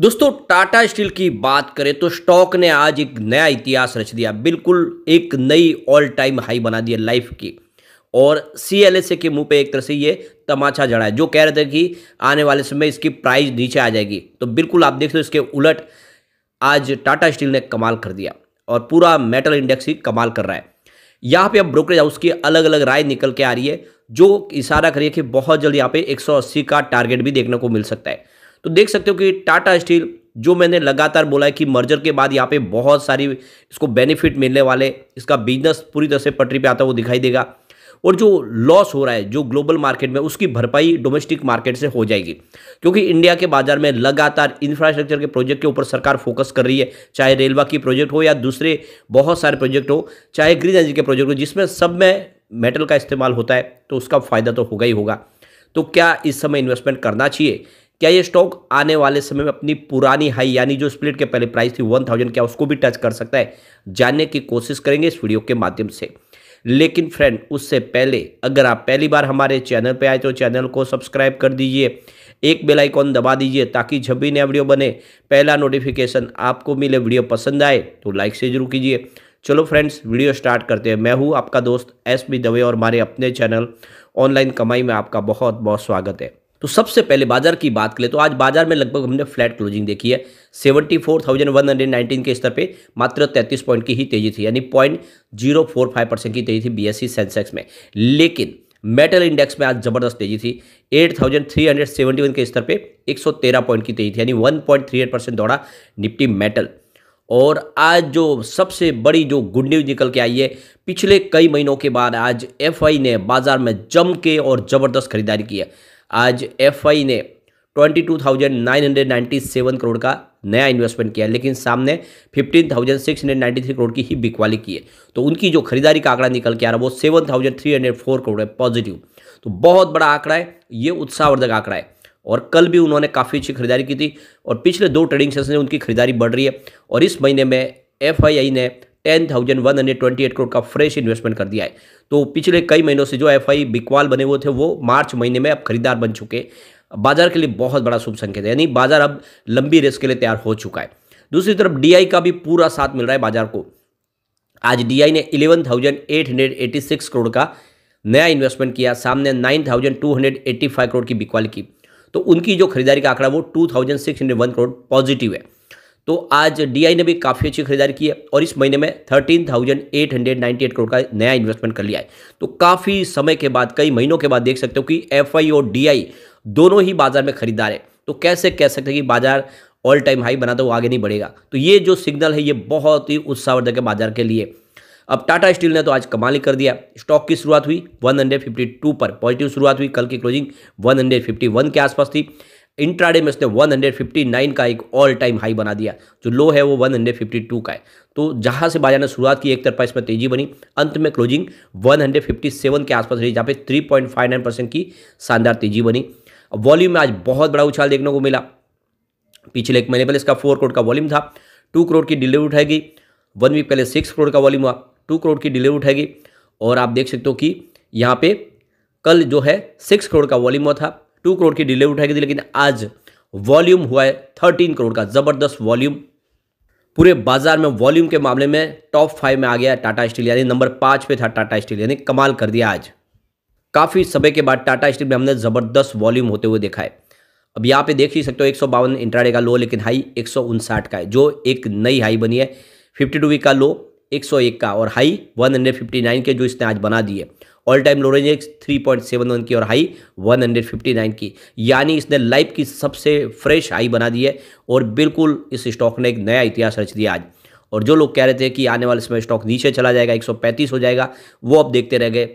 दोस्तों टाटा स्टील की बात करें तो स्टॉक ने आज एक नया इतिहास रच दिया। बिल्कुल एक नई ऑल टाइम हाई बना दी है लाइफ की। और सीएलएसए के मुंह पे एक तरह से ये तमाचा जड़ा है, जो कह रहे थे कि आने वाले समय इसकी प्राइस नीचे आ जाएगी। तो बिल्कुल आप देख रहे हो इसके उलट आज टाटा स्टील ने कमाल कर दिया और पूरा मेटल इंडेक्स ही कमाल कर रहा है। यहाँ पे अब ब्रोकरेज हाउस की अलग अलग राय निकल के आ रही है, जो इशारा करिए कि बहुत जल्द यहाँ पे 180 का टारगेट भी देखने को मिल सकता है। तो देख सकते हो कि टाटा स्टील, जो मैंने लगातार बोला है कि मर्जर के बाद यहाँ पे बहुत सारी इसको बेनिफिट मिलने वाले, इसका बिजनेस पूरी तरह से पटरी पे आता हुआ दिखाई देगा। और जो लॉस हो रहा है जो ग्लोबल मार्केट में, उसकी भरपाई डोमेस्टिक मार्केट से हो जाएगी, क्योंकि इंडिया के बाजार में लगातार इंफ्रास्ट्रक्चर के प्रोजेक्ट के ऊपर सरकार फोकस कर रही है। चाहे रेलवे की प्रोजेक्ट हो या दूसरे बहुत सारे प्रोजेक्ट हो, चाहे ग्रीन एनर्जी के प्रोजेक्ट हो, जिसमें सब में मेटल का इस्तेमाल होता है, तो उसका फायदा तो होगा ही होगा। तो क्या इस समय इन्वेस्टमेंट करना चाहिए? क्या ये स्टॉक आने वाले समय में अपनी पुरानी हाई, यानी जो स्प्लिट के पहले प्राइस थी 1000, क्या उसको भी टच कर सकता है? जानने की कोशिश करेंगे इस वीडियो के माध्यम से। लेकिन फ्रेंड, उससे पहले अगर आप पहली बार हमारे चैनल पे आए तो चैनल को सब्सक्राइब कर दीजिए, एक बेल आइकॉन दबा दीजिए, ताकि जब भी नया वीडियो बने पहला नोटिफिकेशन आपको मिले। वीडियो पसंद आए तो लाइक से जरूर कीजिए। चलो फ्रेंड्स, वीडियो स्टार्ट करते हैं। मैं हूँ आपका दोस्त एसबी दवे और हमारे अपने चैनल ऑनलाइन कमाई में आपका बहुत बहुत स्वागत है। तो सबसे पहले बाजार की बात करें तो आज बाजार में लगभग हमने फ्लैट क्लोजिंग देखी है। 74,119 के स्तर पे मात्र 33 पॉइंट की ही तेजी थी, यानी 0.045% की तेजी थी बीएसई सेंसेक्स में। लेकिन मेटल इंडेक्स में आज जबरदस्त तेजी थी। 8,371 के स्तर पे 113 पॉइंट की तेजी थी, यानी 1.38% दौड़ा निफ्टी मेटल। और आज जो सबसे बड़ी जो गुड न्यूज निकल के आई है, पिछले कई महीनों के बाद आज एफआई ने बाजार में जम के और जबरदस्त खरीदारी की है। आज एफआई ने 22,997 करोड़ का नया इन्वेस्टमेंट किया है, लेकिन सामने 15,693 करोड़ की ही बिकवाली की है। तो उनकी जो खरीदारी का आंकड़ा निकल के आ रहा है वो 7,304 करोड़ है पॉजिटिव। तो बहुत बड़ा आंकड़ा है, ये उत्साहवर्धक आंकड़ा है। और कल भी उन्होंने काफ़ी अच्छी खरीदारी की थी और पिछले 2 ट्रेडिंग सेशन में उनकी खरीदारी बढ़ रही है। और इस महीने में एफआई ने 10,128 करोड़ का फ्रेश इन्वेस्टमेंट कर दिया है। तो पिछले कई महीनों से जो एफआई बिकवाल बने हुए थे वो मार्च महीने में अब खरीदार बन चुके। बाजार के लिए बहुत बड़ा शुभ संकेत है, यानी बाजार अब लंबी रेस के लिए तैयार हो चुका है। दूसरी तरफ डीआई का भी पूरा साथ मिल रहा है बाजार को। आज डीआई ने 11,886 करोड़ का नया इन्वेस्टमेंट किया, सामने 9,285 करोड़ की बिकवाली की। तो उनकी जो खरीदारी का आंकड़ा वो 2,601 करोड़ पॉजिटिव है। तो आज डीआई ने भी काफ़ी अच्छी खरीदारी की है और इस महीने में 13,898 करोड़ का नया इन्वेस्टमेंट कर लिया है। तो काफ़ी समय के बाद, कई महीनों के बाद देख सकते हो कि एफआई और डीआई दोनों ही बाजार में खरीदार है। तो कैसे कह सकते हैं कि बाजार ऑल टाइम हाई बना तो वो आगे नहीं बढ़ेगा? तो ये जो सिग्नल है ये बहुत ही उत्साहवर्धक है बाजार के लिए। अब टाटा स्टील ने तो आज कमाल ही कर दिया। स्टॉक की शुरुआत हुई 152 पर, पॉजिटिव शुरुआत हुई। कल की क्लोजिंग 151 के आसपास थी। इंट्राडे में इसने 159 का एक ऑल टाइम हाई बना दिया। जो लो है वो 152 का है। तो जहां से बाजार ने शुरुआत की एक तरफा इसमें तेजी बनी, अंत में क्लोजिंग 157 के आसपास रही, जहाँ पे 3.59% की शानदार तेजी बनी। वॉल्यूम में आज बहुत बड़ा उछाल देखने को मिला। पिछले एक महीने पहले इसका 4 करोड़ का वॉल्यूम था, 2 करोड़ की डिलीवरी उठाएगी। 1 वीक पहले 6 करोड़ का वॉल्यूम हुआ, 2 करोड़ की डिलीवरी उठाएगी। और आप देख सकते हो कि यहाँ पे कल जो है 6 करोड़ का वॉल्यूम हुआ था, 2 करोड़ की डिलीवरी उठाई थी, लेकिन आज वॉल्यूम हुआ है 13 करोड़ का। जबरदस्त वॉल्यूम। पूरे बाजार में वॉल्यूम के मामले में टॉप 5 में आ गया टाटा स्टील, यानी नंबर 5 पे था टाटा स्टील, यानी कमाल कर दिया आज। काफ़ी समय के बाद टाटा स्टील में हमने ज़बरदस्त वॉल्यूम होते हुए देखा है। अब यहाँ पे देख ही सकते हो 152 इंट्राडे का लो, लेकिन हाई 159 का है, जो एक नई हाई बनी है। 52 वीक का लो 101 का और हाई 159 के, जो इसने आज बना दिए। ऑल टाइम लो रेंज 3.71 की और हाई 159 की, यानी इसने लाइफ की सबसे फ्रेश हाई बना दी है। और बिल्कुल इस स्टॉक ने एक नया इतिहास रच दिया आज। और जो लोग कह रहे थे कि आने वाले समय स्टॉक नीचे चला जाएगा, 135 हो जाएगा, वो अब देखते रह गए।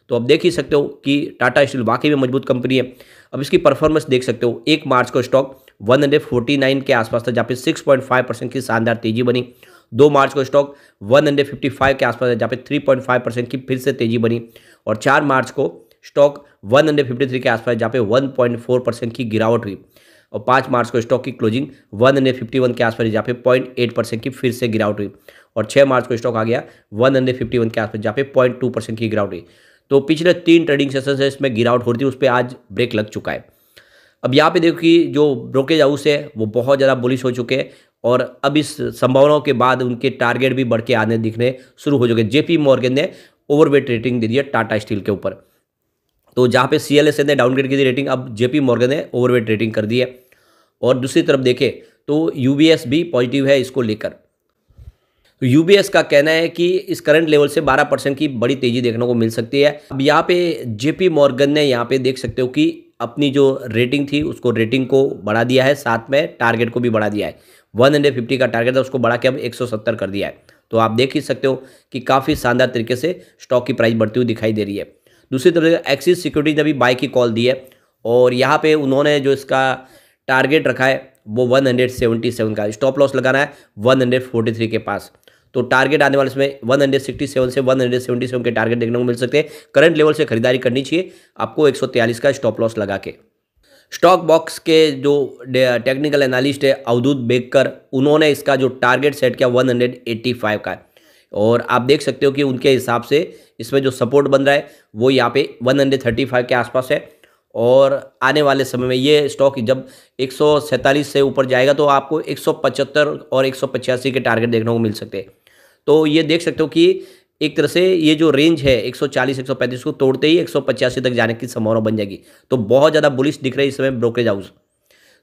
तो अब देख ही सकते हो कि टाटा स्टील वाकई में मजबूत कंपनी है। अब इसकी परफॉर्मेंस देख सकते हो। 1 मार्च को स्टॉक 149 के आसपास था, जहाँ पे 6.5% की शानदार तेजी बनी। 2 मार्च को स्टॉक 155 के आसपास है, जहाँ पे 3.5% की फिर से तेजी बनी। और 4 मार्च को स्टॉक 153 के आसपास, जहाँ पे 1.4% की गिरावट हुई। और 5 मार्च को स्टॉक की क्लोजिंग 151 के आसपास, जहाँ पे 0.8% की फिर से गिरावट हुई। और 6 मार्च को स्टॉक आ गया 151 के आसपास, जहाँ पे 0.2% की गिरावट हुई। तो पिछले 3 ट्रेडिंग सेशन से इसमें गिरावट हो रही थी, उस पर आज ब्रेक लग चुका है। अब यहाँ पे देखो कि जो ब्रोकरेज हाउस है वो बहुत ज़्यादा बुलिश हो चुके हैं और अब इस संभावनाओं के बाद उनके टारगेट भी बढ़ के आने दिखने शुरू हो चुके हैं। जेपी मॉर्गन ने ओवरवेट रेटिंग दे दी है टाटा स्टील के ऊपर। तो जहाँ पे सीएलएसए ने डाउनग्रेड की थी रेटिंग, अब जेपी मॉर्गन ने ओवरवेट रेटिंग कर दी है। और दूसरी तरफ देखें तो यूबीएस भी पॉजिटिव है इसको लेकर। तो यूबीएस का कहना है कि इस करंट लेवल से 12% की बड़ी तेजी देखने को मिल सकती है। अब यहाँ पे जेपी मॉर्गन ने यहाँ पे देख सकते हो कि अपनी जो रेटिंग थी उसको रेटिंग को बढ़ा दिया है, साथ में टारगेट को भी बढ़ा दिया है। 150 का टारगेट था उसको बढ़ा के अब 170 कर दिया है। तो आप देख ही सकते हो कि काफ़ी शानदार तरीके से स्टॉक की प्राइस बढ़ती हुई दिखाई दे रही है। दूसरी तरफ एक्सिस सिक्योरिटीज ने भी बाय की कॉल दी है और यहाँ पे उन्होंने जो इसका टारगेट रखा है वो 177 का, स्टॉप लॉस लगाना है 143 के पास। तो टारगेट आने वाले इसमें 167 से 177 के टारगेट देखने को मिल सकते हैं। करंट लेवल से खरीदारी करनी चाहिए आपको 143 का स्टॉप लॉस लगा के। स्टॉक बॉक्स के जो टेक्निकल एनालिस्ट है अवधूत बेकर, उन्होंने इसका जो टारगेट सेट किया 185 का है और आप देख सकते हो कि उनके हिसाब से इसमें जो सपोर्ट बन रहा है वो यहाँ पे 135 के आसपास है और आने वाले समय में ये स्टॉक जब 147 से ऊपर जाएगा तो आपको 175 और 185 के टारगेट देखने को मिल सकते हैं। तो ये देख सकते हो कि एक तरह से ये जो रेंज है 140 135 को तोड़ते ही 185 तक जाने की संभावना बन जाएगी। तो बहुत ज़्यादा बुलिश दिख रही है इस समय ब्रोकरेज हाउस।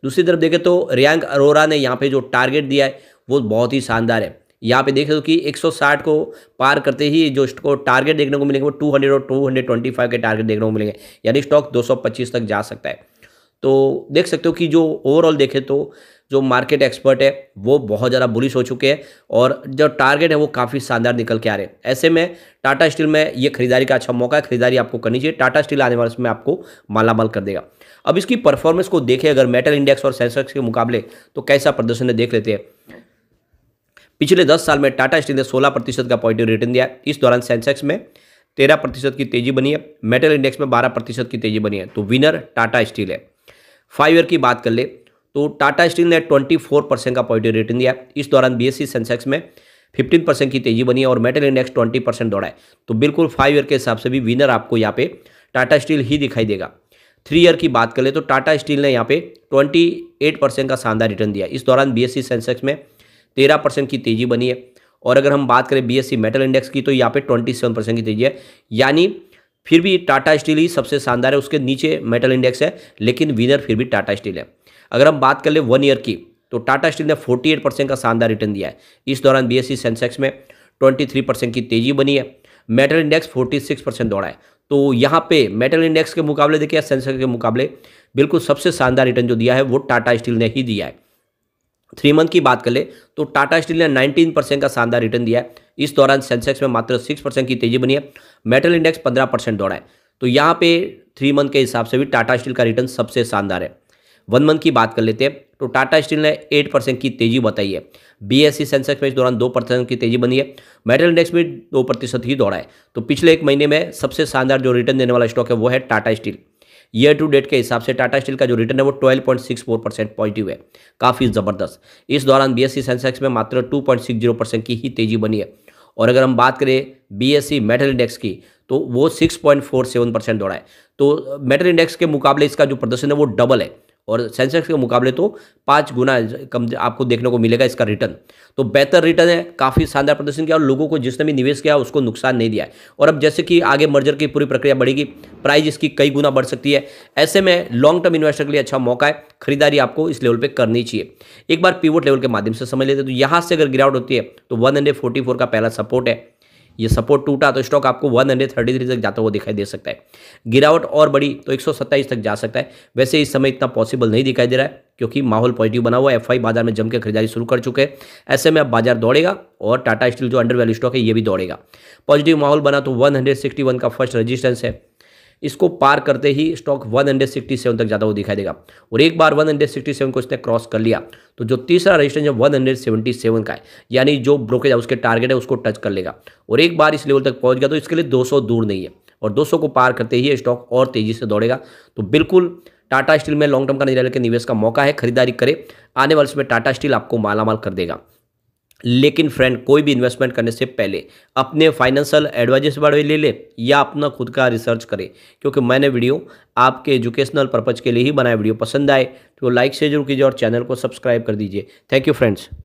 दूसरी तरफ देखें तो रियांक अरोरा ने यहाँ पे जो टारगेट दिया है वो बहुत ही शानदार है। यहाँ पे देखें तो कि 160 को पार करते ही जो इसको टारगेट देखने को मिलेंगे वो 200 और 225 के टारगेट देखने को मिलेंगे, यानी स्टॉक 225 तक जा सकता है। तो देख सकते हो कि जो ओवरऑल देखें तो जो मार्केट एक्सपर्ट है वो बहुत ज़्यादा बुलिश हो चुके हैं और जो टारगेट है वो काफ़ी शानदार निकल के आ रहे हैं। ऐसे में टाटा स्टील में ये खरीदारी का अच्छा मौका है, खरीदारी आपको करनी चाहिए। टाटा स्टील आने वाले समय आपको मालामाल कर देगा। अब इसकी परफॉर्मेंस को देखें अगर मेटल इंडेक्स और सेंसेक्स के मुकाबले तो कैसा प्रदर्शन है देख लेते हैं। पिछले 10 साल में टाटा स्टील ने 16% का पॉजिटिव रिटर्न दिया है। इस दौरान सेंसेक्स में 13% की तेजी बनी है, मेटल इंडेक्स में 12% की तेजी बनी है। तो विनर टाटा स्टील है। 5 ईयर की बात कर ले तो टाटा स्टील ने 24% का पॉजिटिव रिटर्न दिया। इस दौरान बीएसई सेंसेक्स में 15% की तेजी बनी है और मेटल इंडेक्स 20% दौड़ा है। तो बिल्कुल 5 ईयर के हिसाब से भी विनर आपको यहाँ पे टाटा स्टील ही दिखाई देगा। 3 ईयर की बात कर ले तो टाटा स्टील ने यहाँ पे 28% का शानदार रिटर्न दिया। इस दौरान बीएसई सेंसेक्स में 13% की तेजी बनी है और अगर हम बात करें बीएसई मेटल इंडेक्स की तो यहाँ पे 27% की तेजी है, यानी फिर भी टाटा स्टील ही सबसे शानदार है। उसके नीचे मेटल इंडेक्स है लेकिन विनर फिर भी टाटा स्टील है। अगर हम बात कर ले 1 ईयर की तो टाटा स्टील ने 48% का शानदार रिटर्न दिया है। इस दौरान बीएसई सेंसेक्स में 23% की तेजी बनी है, मेटल इंडेक्स 46% दौड़ा है। तो यहाँ पे मेटल इंडेक्स के मुकाबले देखिए सेंसेक्स के मुकाबले बिल्कुल सबसे शानदार रिटर्न जो दिया है वो टाटा स्टील ने ही दिया है। 3 मंथ की बात कर ले तो टाटा स्टील ने 19% का शानदार रिटर्न दिया है। इस दौरान सेंसेक्स में मात्र 6% की तेजी बनी है, मेटल इंडेक्स 15% दौड़ा है। तो यहाँ पे 3 मंथ के हिसाब से भी टाटा स्टील का रिटर्न सबसे शानदार है। 1 मंथ की बात कर लेते हैं तो टाटा स्टील ने 8% की तेजी बताई है। बीएसई सेंसेक्स में इस दौरान 2% की तेजी बनी है, मेटल इंडेक्स में 2% ही दौड़ा है। तो पिछले 1 महीने में सबसे शानदार जो रिटर्न देने वाला स्टॉक है वो है Tata steel. Year to date के हिसाब से टाटा स्टील का जो रिटर्न है वो 12.64% पॉजिटिव है, काफ़ी ज़बरदस्त। इस दौरान बीएसई सेंसेक्स में मात्र 2.60% की ही तेजी बनी है और अगर हम बात करें बीएसई मेटल इंडेक्स की तो वो 6.47% दौड़ा है। तो मेटल इंडेक्स के मुकाबले इसका जो प्रदर्शन है वो डबल है और सेंसेक्स के मुकाबले तो 5 गुना कम आपको देखने को मिलेगा इसका रिटर्न। तो बेहतर रिटर्न है, काफ़ी शानदार प्रदर्शन किया और लोगों को जिसने भी निवेश किया उसको नुकसान नहीं दिया है। और अब जैसे कि आगे मर्जर की पूरी प्रक्रिया बढ़ेगी, प्राइस इसकी कई गुना बढ़ सकती है। ऐसे में लॉन्ग टर्म इन्वेस्टर के लिए अच्छा मौका है, खरीदारी आपको इस लेवल पर करनी चाहिए। एक बार पिवट लेवल के माध्यम से समझ लेते हैं तो यहाँ से अगर गिरावट होती है तो 144 का पहला सपोर्ट है, ये सपोर्ट टूटा तो स्टॉक आपको 133 तक जाता हुआ दिखाई दे सकता है। गिरावट और बढ़ी तो 127 तक जा सकता है। वैसे इस समय इतना पॉसिबल नहीं दिखाई दे रहा है क्योंकि माहौल पॉजिटिव बना हुआ है। एफआई बाजार में जम के खरीदारी शुरू कर चुके हैं। ऐसे में अब बाजार दौड़ेगा और टाटा स्टील जो अंडर वैल्यू स्टॉक है ये भी दौड़ेगा। पॉजिटिव माहौल बना तो 161 का फर्स्ट रजिस्टेंस है, इसको पार करते ही स्टॉक 167 तक जाता हुआ दिखाई देगा और एक बार 167 को इसने क्रॉस कर लिया तो जो तीसरा रजिस्टेंस है 177 का है, यानी जो ब्रोकरेज हाउस के टारगेट है उसको टच कर लेगा और एक बार इस लेवल तक पहुंच गया तो इसके लिए 200 दूर नहीं है और 200 को पार करते ही स्टॉक और तेजी से दौड़ेगा। तो बिल्कुल टाटा स्टील में लॉन्ग टर्म का निवेश का मौका है, खरीदारी करें। आने वाले समय टाटा स्टील आपको मालामाल कर देगा। लेकिन फ्रेंड कोई भी इन्वेस्टमेंट करने से पहले अपने फाइनेंशियल एडवाइजर से बड़े ले ले या अपना खुद का रिसर्च करें, क्योंकि मैंने वीडियो आपके एजुकेशनल पर्पज़ के लिए ही बनाया। वीडियो पसंद आए तो लाइक शेयर जरूर कीजिए और चैनल को सब्सक्राइब कर दीजिए। Thank you friends.